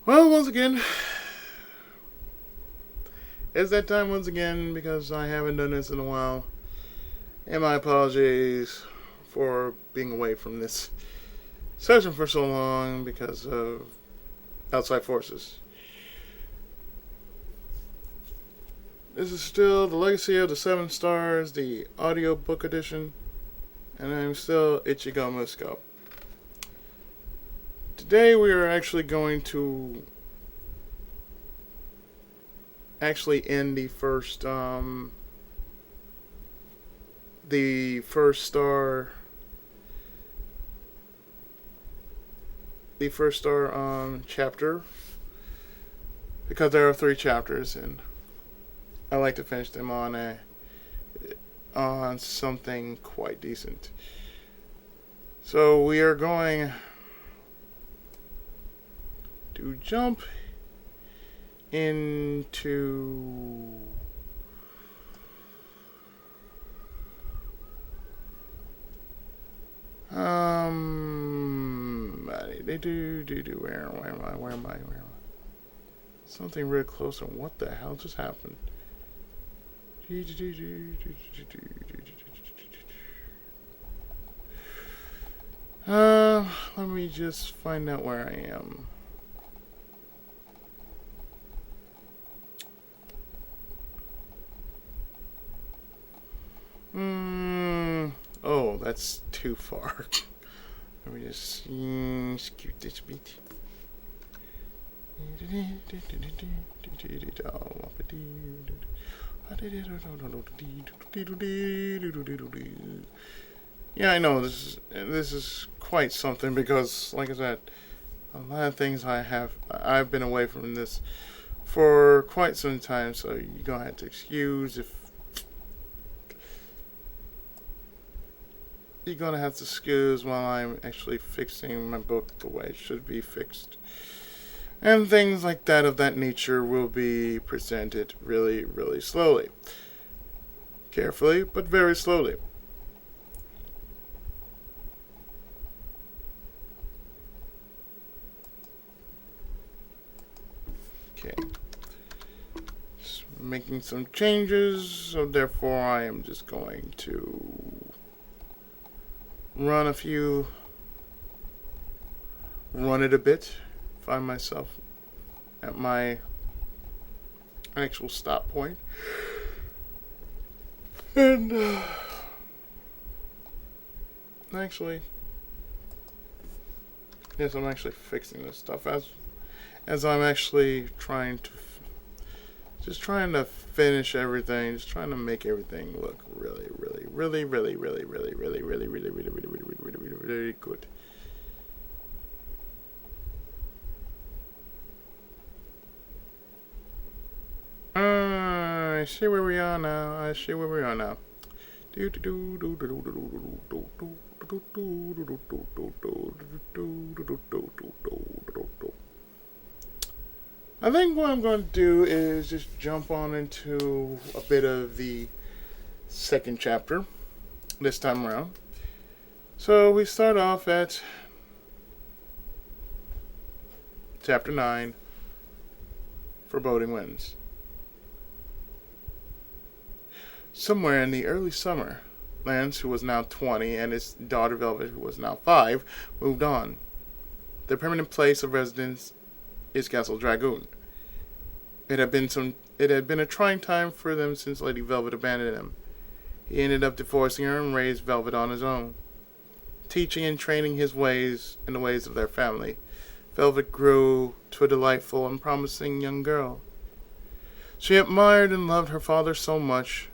Well, once again, it's that time once again because I haven't done this in a while. And my apologies for being away from this session for so long because of outside forces. This is still the Legacy of the Seven Stars, the audiobook edition, and I'm still Ichigo Musco. Today we are actually going to end the first star chapter, because there are 3 chapters and I like to finish them on something quite decent. So we are going to jump into where am I? Something real close, and what the hell just happened? Let me just find out where I am. Oh, that's too far. Let me just scoot this bit. Yeah, I know this is quite something because, like I said, a lot of things I've been away from this for quite some time, so you're gonna have to excuse if you're gonna have to excuse while I'm actually fixing my book the way it should be fixed. And things like that of that nature will be presented really, really slowly. Carefully, but very slowly. Okay. Just making some changes, so therefore I am just going to run it a bit, find myself at my actual stop point, and actually, yes, I'm actually fixing this stuff as I'm actually trying to finish everything, just trying to make everything look really, really, really, really, really, really, really, really, really, really, really, really, really, really good. I see where we are now. I think what I'm going to do is just jump on into a bit of the second chapter this time around. So we start off at chapter 9, Foreboding Winds. Somewhere in the early summer, Lance, who was now 20, and his daughter Velvet, who was now 5, moved on. Their permanent place of residence is Castle Dragoon. It had been a trying time for them since Lady Velvet abandoned him. He ended up divorcing her and raised Velvet on his own, teaching and training his ways and the ways of their family. Velvet grew to a delightful and promising young girl. She admired and loved her father so much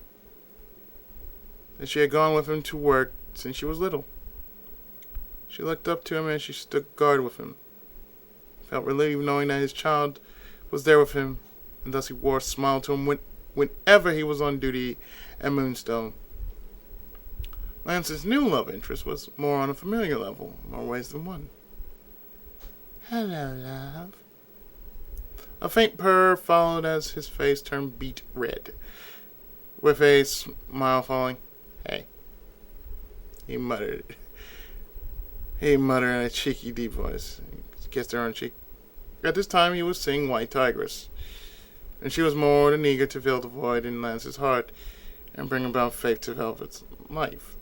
that she had gone with him to work since she was little. She looked up to him as she stood guard with him. Felt relieved knowing that his child was there with him, and thus he wore a smile to him whenever he was on duty at Moonstone. Lance's new love interest was more on a familiar level, more ways than one. Hello, love. A faint purr followed as his face turned beet red, with a smile falling. Hey, he muttered. He muttered in a cheeky, deep voice. Kissed her on the cheek. At this time, he was seeing White Tigress, and she was more than eager to fill the void in Lance's heart and bring about faith to Velvet's life.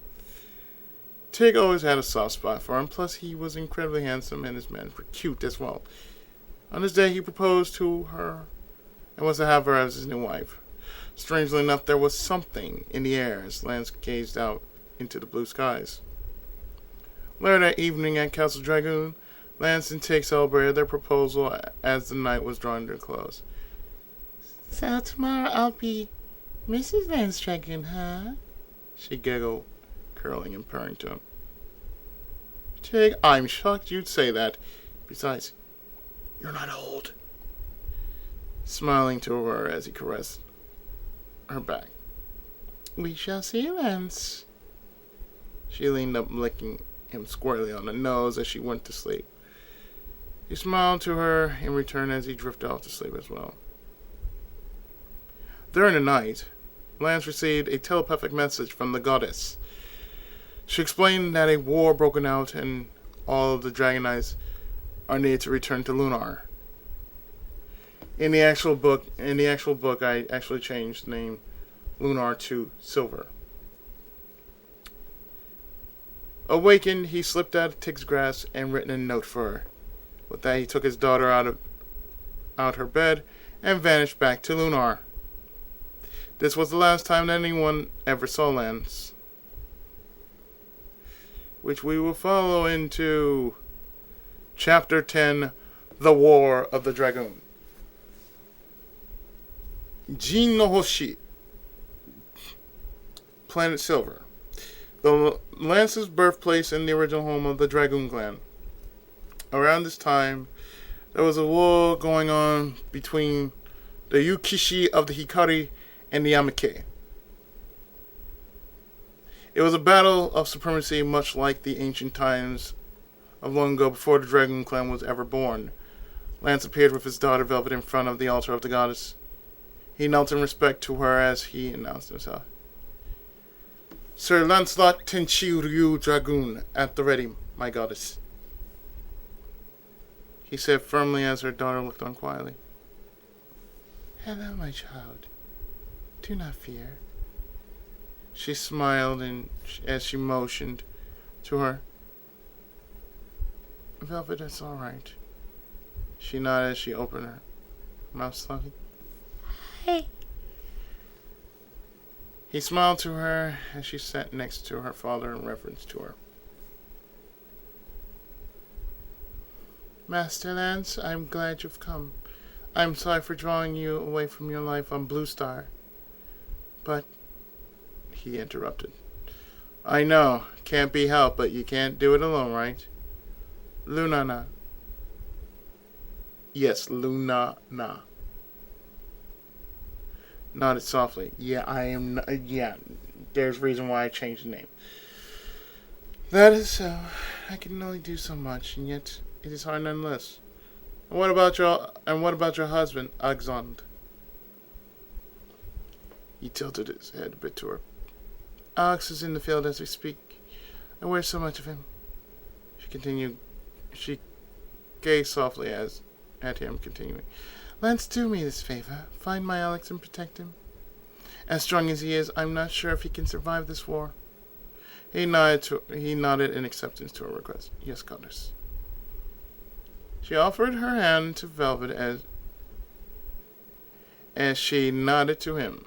Tig always had a soft spot for him, plus he was incredibly handsome and his men were cute as well. On this day, he proposed to her and was to have her as his new wife. Strangely enough, there was something in the air as Lance gazed out into the blue skies. Later that evening at Castle Dragoon, Lance and Tig celebrated their proposal as the night was drawing to a close. "So tomorrow I'll be Mrs. Lance Dragoon, huh?" she giggled, curling and purring to him. "Tig, I'm shocked you'd say that. Besides, you're not old." Smiling to her as he caressed her back. "We shall see, Lance." She leaned up, licking him squarely on the nose as she went to sleep. He smiled to her in return as he drifted off to sleep as well. During the night, Lance received a telepathic message from the goddess. She explained that a war broken out and all of the Dragon Knights are needed to return to Lunar. In the actual book, I actually changed the name Lunar to Silver. Awakened, he slipped out of Tig's grasp and written a note for her. With that, he took his daughter out her bed and vanished back to Lunar. This was the last time that anyone ever saw Lance, which we will follow into Chapter 10, The War of the Dragoon. Jin no Hoshi, Planet Silver. The Lance's birthplace and the original home of the Dragoon clan. Around this time, there was a war going on between the Yukishi of the Hikari and the Yamake. It was a battle of supremacy much like the ancient times of long ago before the Dragoon clan was ever born. Lance appeared with his daughter Velvet in front of the altar of the goddess. He knelt in respect to her as he announced himself. "Sir Lancelot Tenchi Ryu Dragoon, at the ready, my goddess," he said firmly as her daughter looked on quietly. "Hello, my child. Do not fear." She smiled as she motioned to her. "Velvet, it's all right." She nodded as she opened her mouth slowly. "Hey." He smiled to her as she sat next to her father in reference to her. "Master Lance, I'm glad you've come. I'm sorry for drawing you away from your life on Blue Star. But," he interrupted. "I know, can't be helped, but you can't do it alone, right? Lunana." "Yes, Lunana." Nodded softly. Yeah, there's reason why I changed the name. "That is so. I can only do so much, and yet it is hard nonetheless. And what about your husband, Alexandre?" He tilted his head a bit to her. "Alex is in the field as we speak. I wear so much of him." She continued. She gazed softly at him, continuing. "Lance, do me this favor. Find my Alex and protect him. As strong as he is, I'm not sure if he can survive this war." He nodded in acceptance to her request. "Yes, goddess." She offered her hand to Velvet as she nodded to him.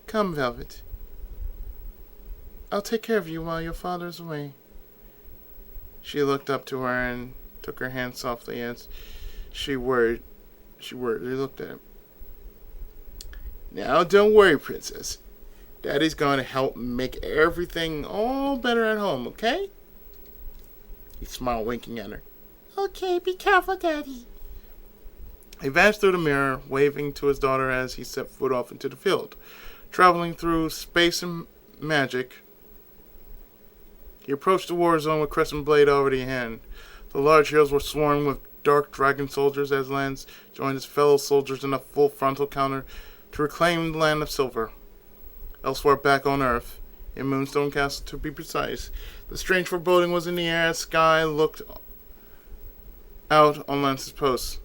"Come, Velvet. I'll take care of you while your father is away." She looked up to her and took her hand softly as she worriedly looked at him. "Now, don't worry, Princess. Daddy's going to help make everything all better at home, okay?" He smiled, winking at her. "Okay, be careful, Daddy." He vanished through the mirror, waving to his daughter as he set foot off into the field. Traveling through space and magic, he approached the war zone with Crescent Blade already in hand. The large hills were swarming with dark dragon soldiers as Lance joined his fellow soldiers in a full frontal counter to reclaim the land of Silver. Elsewhere back on Earth, in Moonstone Castle to be precise. The strange foreboding was in the air as Sky looked out on Lance's post.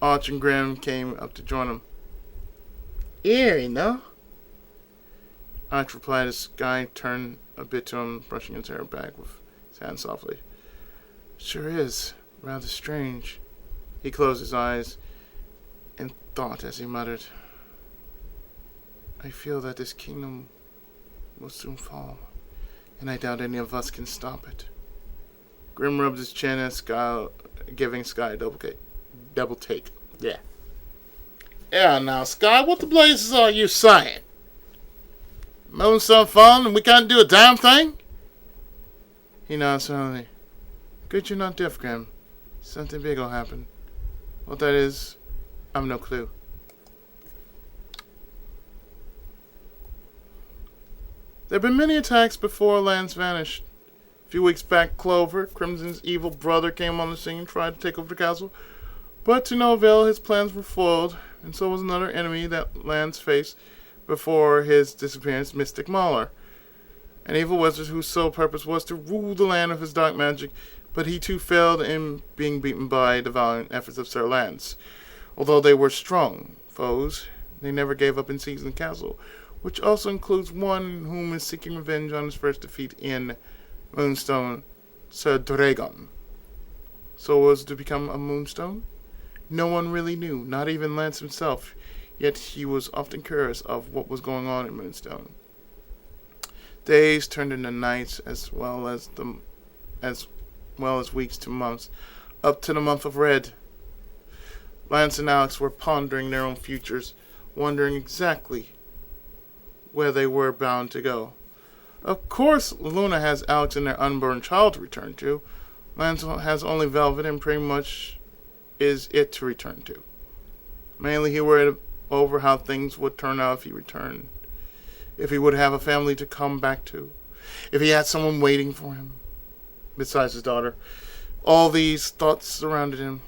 Arch and Grim came up to join him. Eerie, no? Arch replied as Sky turned a bit to him, brushing his hair back with his hand softly. Sure is. Rather strange. He closed his eyes and thought as he muttered, I feel that this kingdom will soon fall, and I doubt any of us can stop it. Grim rubbed his chin at Sky, giving Sky a double take. Yeah. Yeah, now, Sky, what the blazes are you saying? Moonstone falling and we can't do a damn thing? He nodded slowly. Good you're not deaf, Grim. Something big will happen. What that is, I've no clue. There have been many attacks before lands vanished. A few weeks back, Clover, Crimson's evil brother, came on the scene and tried to take over the castle. But to no avail, his plans were foiled, and so was another enemy that Lance faced before his disappearance, Mystic Mauler, an evil wizard whose sole purpose was to rule the land of his dark magic, but he too failed in being beaten by the valiant efforts of Sir Lance. Although they were strong foes, they never gave up in sieging the castle, which also includes one whom is seeking revenge on his first defeat in Moonstone, Sir Dragon. So was to become a Moonstone? No one really knew, not even Lance himself, yet he was often curious of what was going on in Moonstone. Days turned into nights as well as weeks to months, up to the month of Red. Lance and Alex were pondering their own futures, wondering exactly where they were bound to go. Of course, Luna has Alex and their unborn child to return to. Lance has only Velvet and pretty much is it to return to. Mainly he worried over how things would turn out if he returned. If he would have a family to come back to. If he had someone waiting for him. Besides his daughter. All these thoughts surrounded him.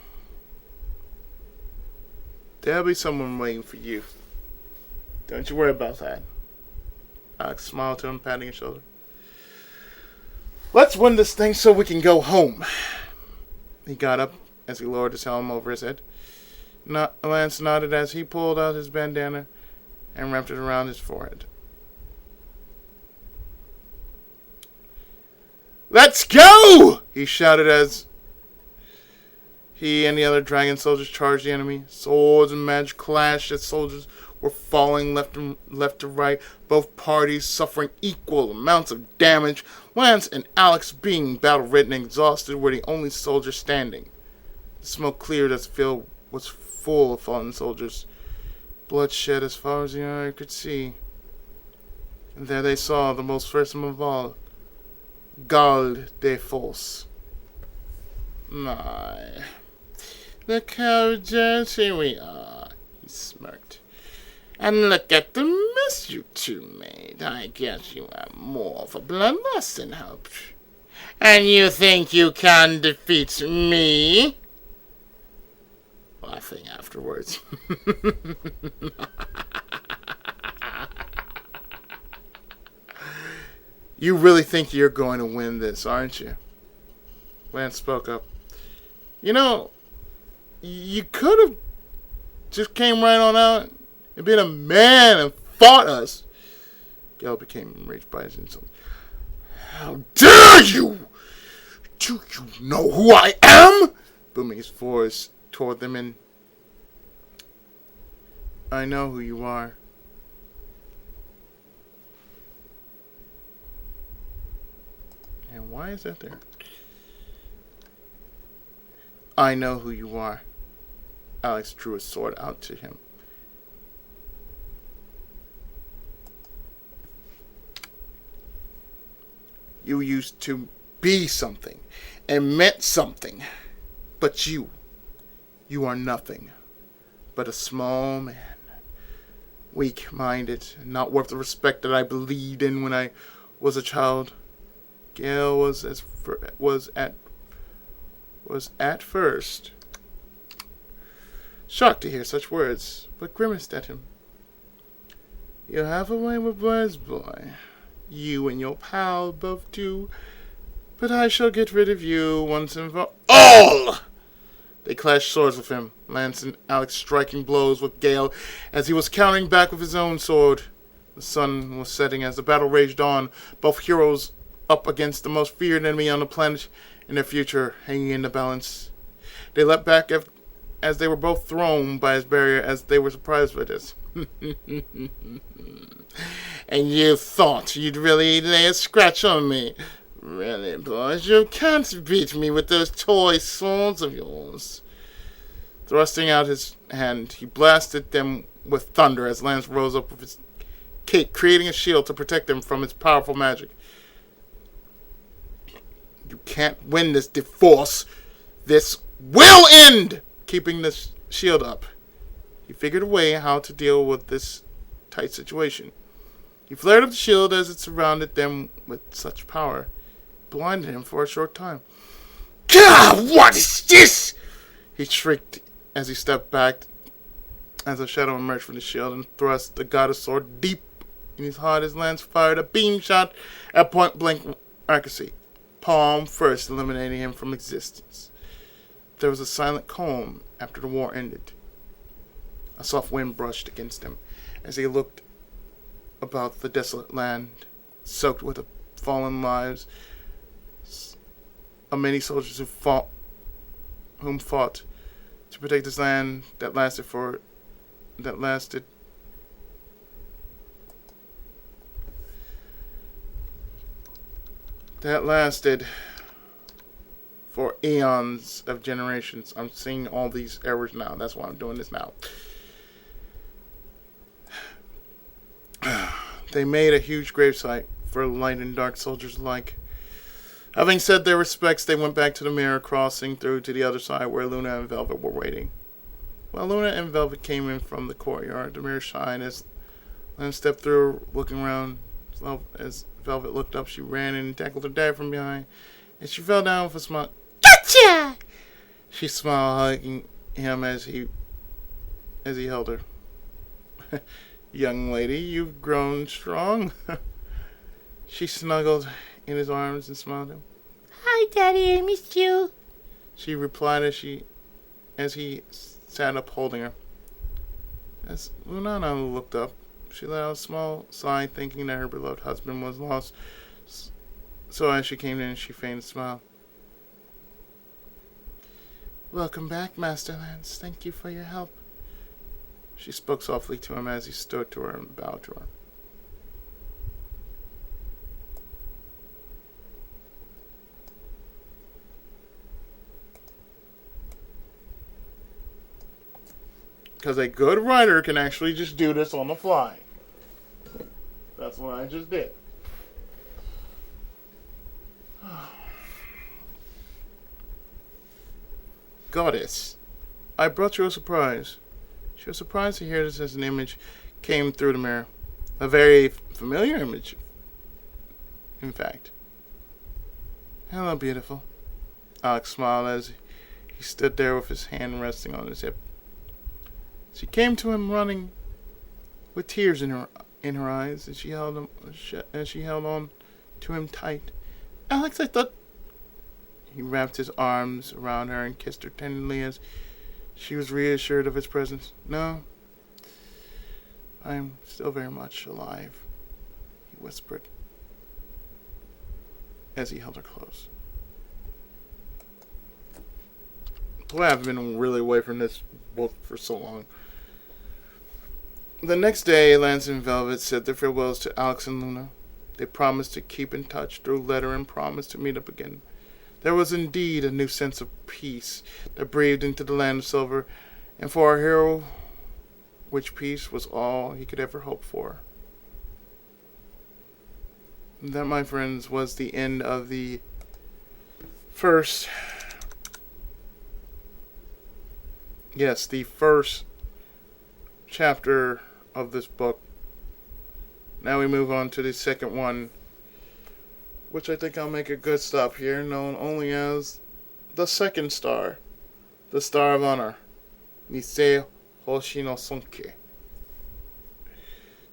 There'll be someone waiting for you. Don't you worry about that. Alex smiled to him, patting his shoulder. Let's win this thing so we can go home. He got up as he lowered his helm over his head. Lance nodded as he pulled out his bandana and wrapped it around his forehead. Let's go! He shouted as he and the other dragon soldiers charged the enemy. Swords and magic clashed as soldiers were falling left to right, both parties suffering equal amounts of damage. Lance and Alex, being battle-ridden and exhausted, were the only soldiers standing. The smoke cleared as the field was full of fallen soldiers. Blood shed as far as the eye could see. And there they saw the most fearsome of all, Garde des Forces. My, look how dirty we are, he smirked. And look at the mess you two made. I guess you have more of a bloodlust than hope. And you think you can defeat me? Laughing afterwards. You really think you're going to win this, aren't you? Lance spoke up. You know, you could have just came right on out and been a man and fought us. Gale became enraged by his insult. How dare you! Do you know who I am? Booming his voice toward them in. I know who you are. And why is that there? I know who you are. Alex drew his sword out to him. You used to be something and meant something. But you are nothing but a small man. Weak-minded, not worth the respect that I believed in when I was a child. Gale was at first shocked to hear such words, but grimaced at him. You have a way with words, boy. You and your pal both do. But I shall get rid of you once and for all! They clashed swords with him, Lance and Alex striking blows with Gale as he was countering back with his own sword. The sun was setting as the battle raged on, both heroes up against the most feared enemy on the planet and their future hanging in the balance. They leapt back as they were both thrown by his barrier as they were surprised by this. And you thought you'd really lay a scratch on me? Really, boys, you can't beat me with those toy swords of yours. Thrusting out his hand, he blasted them with thunder as Lance rose up with his cape, creating a shield to protect them from its powerful magic. You can't win this divorce. This will end! Keeping the shield up, he figured a way how to deal with this tight situation. He flared up the shield as it surrounded them with such power. It blinded him for a short time. God, what is this? He shrieked as he stepped back as a shadow emerged from the shield and thrust the goddess sword deep in his heart as Lance fired a beam shot at point-blank accuracy, palm first eliminating him from existence. There was a silent calm after the war ended. A soft wind brushed against him as he looked about the desolate land, soaked with the fallen lives of many soldiers whom fought to protect this land that lasted for eons of generations. I'm seeing all these errors now. That's why I'm doing this now. They made a huge gravesite for light and dark soldiers alike. Having said their respects, they went back to the mirror, crossing through to the other side where Luna and Velvet were waiting. While Luna and Velvet came in from the courtyard, the mirror shined as Luna stepped through, looking around. As Velvet looked up, she ran and tackled her dad from behind, and she fell down with a smile. Gotcha! She smiled, hugging him as he held her. Young lady, you've grown strong. She snuggled in his arms and smiled at him. Hi, Daddy, I missed you. She replied as he sat up holding her. As Lunana looked up, she let out a small sigh, thinking that her beloved husband was lost. So as she came in, she feigned a smile. Welcome back, Master Lance. Thank you for your help. She spoke softly to him as he stood to her and bowed to her. Because a good writer can actually just do this on the fly. That's what I just did. Goddess, I brought you a surprise. She was surprised to hear this as an image came through the mirror. A very familiar image, in fact. Hello, beautiful. Alex smiled as he stood there with his hand resting on his hip. She came to him running with tears in her eyes as she held on to him tight. Alex, I thought... He wrapped his arms around her and kissed her tenderly as she was reassured of his presence. No, I am still very much alive, he whispered as he held her close. Boy, I've been really away from this book for so long. The next day, Lance and Velvet said their farewells to Alex and Luna. They promised to keep in touch through letter and promised to meet up again. There was indeed a new sense of peace that breathed into the land of silver, and for our hero, which peace was all he could ever hope for. And that, my friends, was the end of the first chapter of this book. Now we move on to the second one, which I think I'll make a good stop here, known only as the second star, the Star of Honor, Nisei Hoshi no Sonke.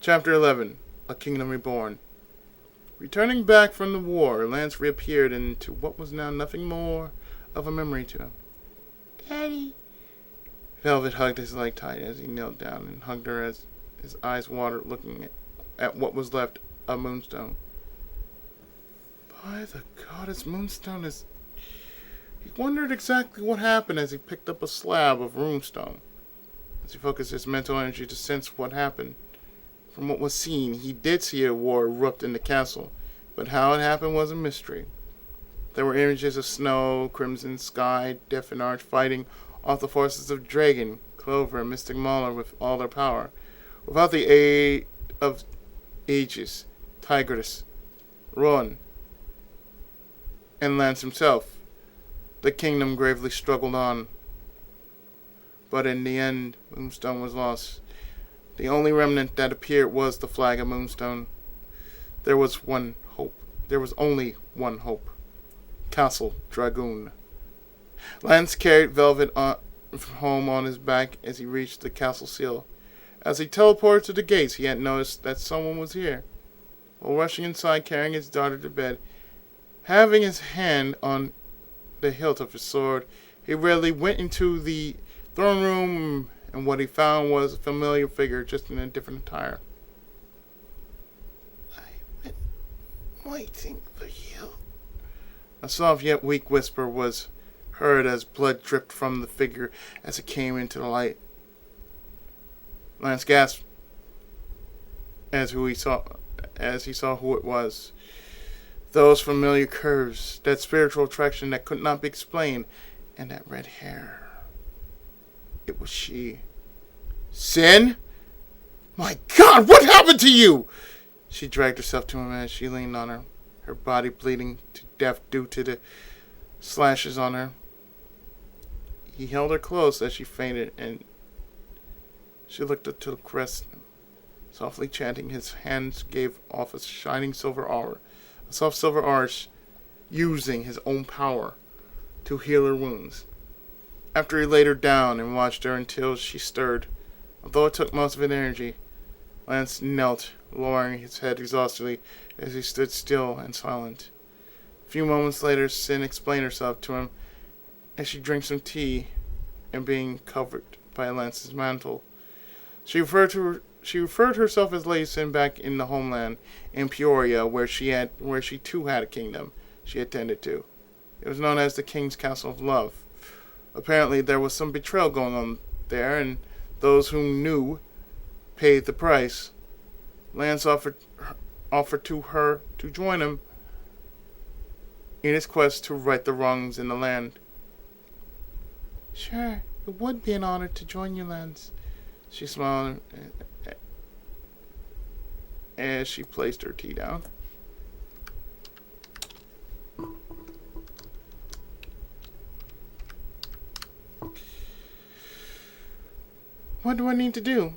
Chapter 11, A Kingdom Reborn. Returning back from the war, Lance reappeared into what was now nothing more of a memory to him. Daddy. Velvet hugged his leg tight as he knelt down and hugged her as his eyes watered looking at what was left of Moonstone. By the goddess, Moonstone is... He wondered exactly what happened as he picked up a slab of runestone. As he focused his mental energy to sense what happened. From what was seen, he did see a war erupt in the castle, but how it happened was a mystery. There were images of snow, crimson sky, Death and Arch fighting off the forces of Dragon, Clover, and Mystic Mauler with all their power, without the aid of Aegis, Tigris, Rowan, and Lance himself. The kingdom gravely struggled on, but in the end, Moonstone was lost. The only remnant that appeared was the flag of Moonstone. There was one hope. There was only one hope. Castle Dragoon. Lance carried Velvet home on his back as he reached the castle seal. As he teleported to the gates, he had noticed that someone was here. While rushing inside, carrying his daughter to bed, having his hand on the hilt of his sword, he readily went into the throne room, and what he found was a familiar figure, just in a different attire. I've been waiting for you. A soft yet weak whisper was heard as blood dripped from the figure as it came into the light. Lance gasped as he saw who it was. Those familiar curves, that spiritual attraction that could not be explained, and that red hair. It was she. Sin? My God, what happened to you? She dragged herself to him as she leaned on her body bleeding to death due to the slashes on her. He held her close as she fainted, and she looked up to caress him. Softly chanting, his hands gave off a shining silver aura, a soft silver arch, using his own power to heal her wounds. After he laid her down and watched her until she stirred, although it took most of his energy, Lance knelt, lowering his head exhaustedly as he stood still and silent. A few moments later, Sin explained herself to him as she drank some tea and being covered by Lance's mantle. She referred herself as Lady Sin back in the homeland in Peoria, where she too had a kingdom she attended to. It was known as the King's Castle of Love. Apparently, there was some betrayal going on there, and those who knew paid the price. Lance offered to her to join him in his quest to right the wrongs in the land. Sure, it would be an honor to join you, Lance. She smiled as she placed her tea down. What do I need to do?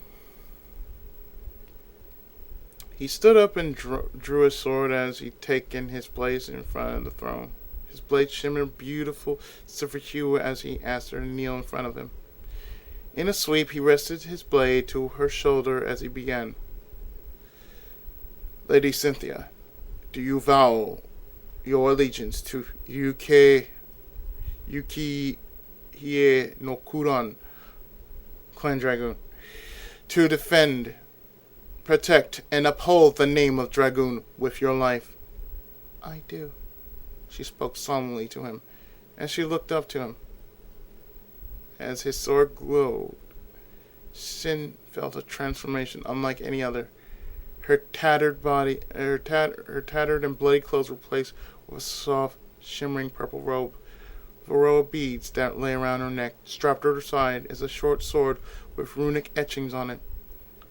He stood up and drew his sword as he'd taken his place in front of the throne. His blade shimmered beautiful silver hue as he asked her to kneel in front of him. In a sweep, he rested his blade to her shoulder as he began. Lady Cynthia, do you vow your allegiance to Yuki Hie no Kuran, Clan Dragoon, to defend, protect, and uphold the name of Dragoon with your life? I do. She spoke solemnly to him, as she looked up to him. As his sword glowed, Sin felt a transformation unlike any other. Her tattered and bloody clothes were replaced with a soft, shimmering purple robe. With a row of beads that lay around her neck, strapped at her side, is a short sword with runic etchings on it.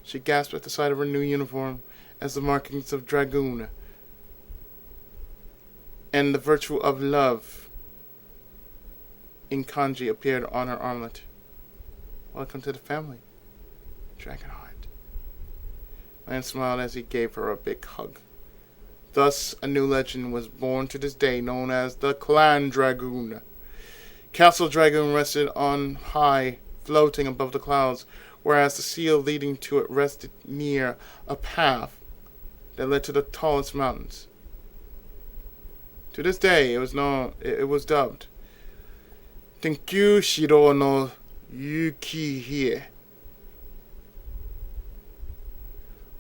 She gasped at the sight of her new uniform, as the markings of Dragoon and the virtue of love in kanji appeared on her armlet. Welcome to the family, Dragonheart. Lance smiled as he gave her a big hug. Thus, a new legend was born to this day, known as the Clan Dragoon. Castle Dragoon rested on high, floating above the clouds, whereas the seal leading to it rested near a path that led to the tallest mountains. To this day, it was dubbed Tenkyu Shiro no Yukihie,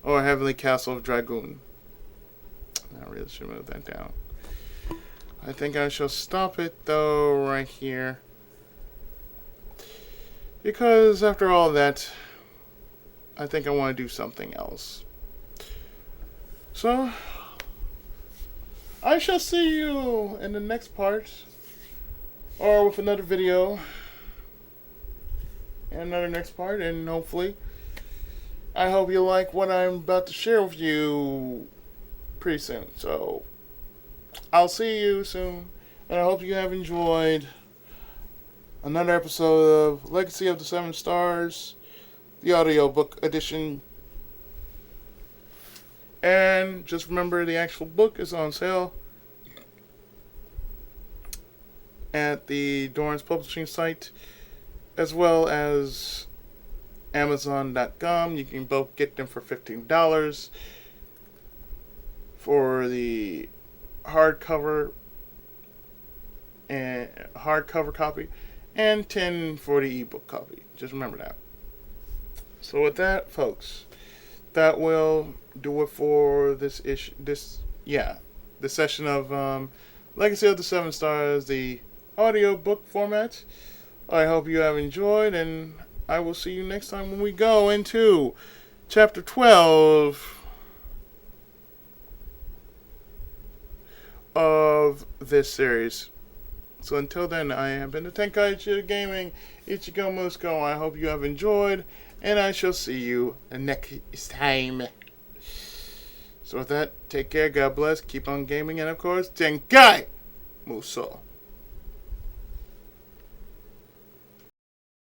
or Heavenly Castle of Dragoon. I really should move that down. I think I shall stop it though right here, because after all that, I think I want to do something else. So I shall see you in the next part, or with another video and another next part, and hopefully I hope you like what I'm about to share with you pretty soon. So I'll see you soon, and I hope you have enjoyed another episode of Legacy of the Seven Stars, the audiobook edition. And just remember, the actual book is on sale at the Dorrance Publishing site, as well as Amazon.com. You can both get them for $15 for the hardcover copy, and $10 for the ebook copy. Just remember that. So with that, folks, that will do it for this issue. The session of Legacy of the Seven Stars, the audiobook format. I hope you have enjoyed, and I will see you next time when we go into chapter 12 of this series. So until then, I have been the Tenkaichi Gaming Ichigo Musko. I hope you have enjoyed, and I shall see you next time. So with that, take care, God bless, keep on gaming, and of course, Tenkai Muso.